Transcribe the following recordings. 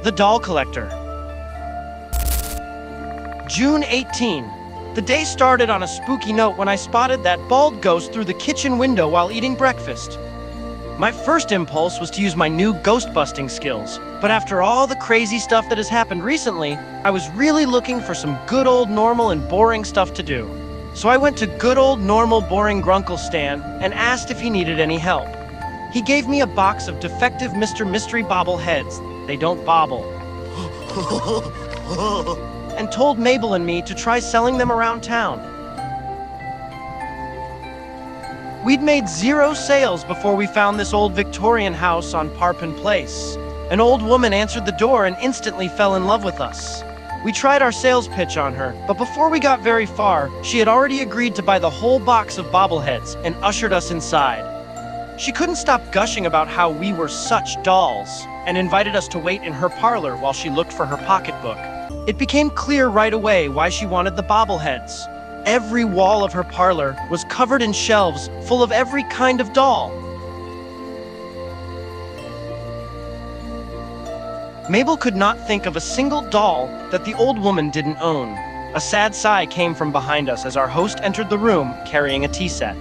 The Doll Collector. June 18. The day started on a spooky note when I spotted that bald ghost through the kitchen window while eating breakfast. My first impulse was to use my new ghost-busting skills, but after all the crazy stuff that has happened recently, I was really looking for some good old normal and boring stuff to do. So I went to good old normal boring Grunkle Stan and asked if he needed any help. He gave me a box of defective Mr. Mystery bobbleheads, they don't bobble, and told Mabel and me to try selling them around town. We'd made 0 sales before we found this old Victorian house on Parpin Place. An old woman answered the door and instantly fell in love with us. We tried our sales pitch on her, but before we got very far, she had already agreed to buy the whole box of bobbleheads and ushered us inside. She couldn't stop gushing about how we were such dolls and invited us to wait in her parlor while she looked for her pocketbook. It became clear right away why she wanted the bobbleheads. Every wall of her parlor was covered in shelves full of every kind of doll. Mabel could not think of a single doll that the old woman didn't own. A sad sigh came from behind us as our host entered the room carrying a tea set.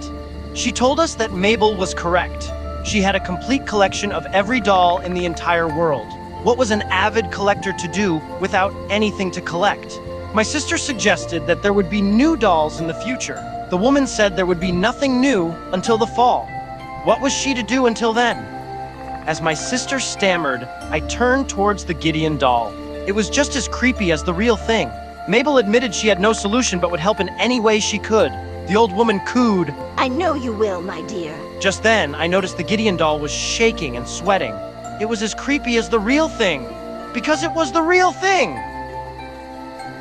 She told us that Mabel was correct. She had a complete collection of every doll in the entire world. What was an avid collector to do without anything to collect? My sister suggested that there would be new dolls in the future. The woman said there would be nothing new until the fall. What was she to do until then? As my sister stammered, I turned towards the Gideon doll. It was just as creepy as the real thing. Mabel admitted she had no solution but would help in any way she could. The old woman cooed, I know you will, my dear. Just then, I noticed the Gideon doll was shaking and sweating. It was as creepy as the real thing, because it was the real thing!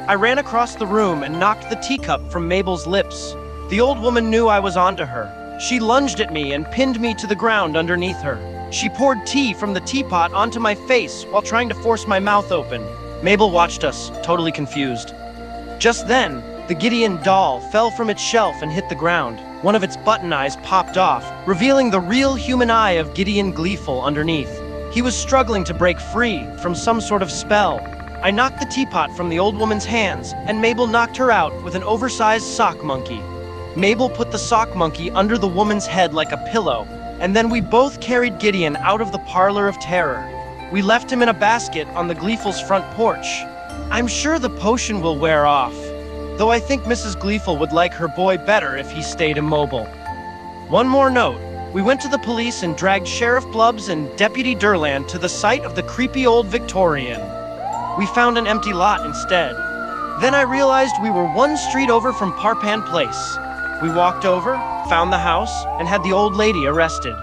I ran across the room and knocked the teacup from Mabel's lips. The old woman knew I was onto her. She lunged at me and pinned me to the ground underneath her. She poured tea from the teapot onto my face while trying to force my mouth open. Mabel watched us, totally confused. Just then, the Gideon doll fell from its shelf and hit the ground. One of its button eyes popped off, revealing the real human eye of Gideon Gleeful underneath. He was struggling to break free from some sort of spell. I knocked the teapot from the old woman's hands, and Mabel knocked her out with an oversized sock monkey. Mabel put the sock monkey under the woman's head like a pillow, and then we both carried Gideon out of the parlor of terror. We left him in a basket on the Gleeful's front porch. I'm sure the potion will wear off, though I think Mrs. Gleeful would like her boy better if he stayed immobile. One more note. We went to the police and dragged Sheriff Blubbs and Deputy Durland to the site of the creepy old Victorian. We found an empty lot instead. Then I realized we were 1 street over from Parpan Place. We walked over, found the house, and had the old lady arrested.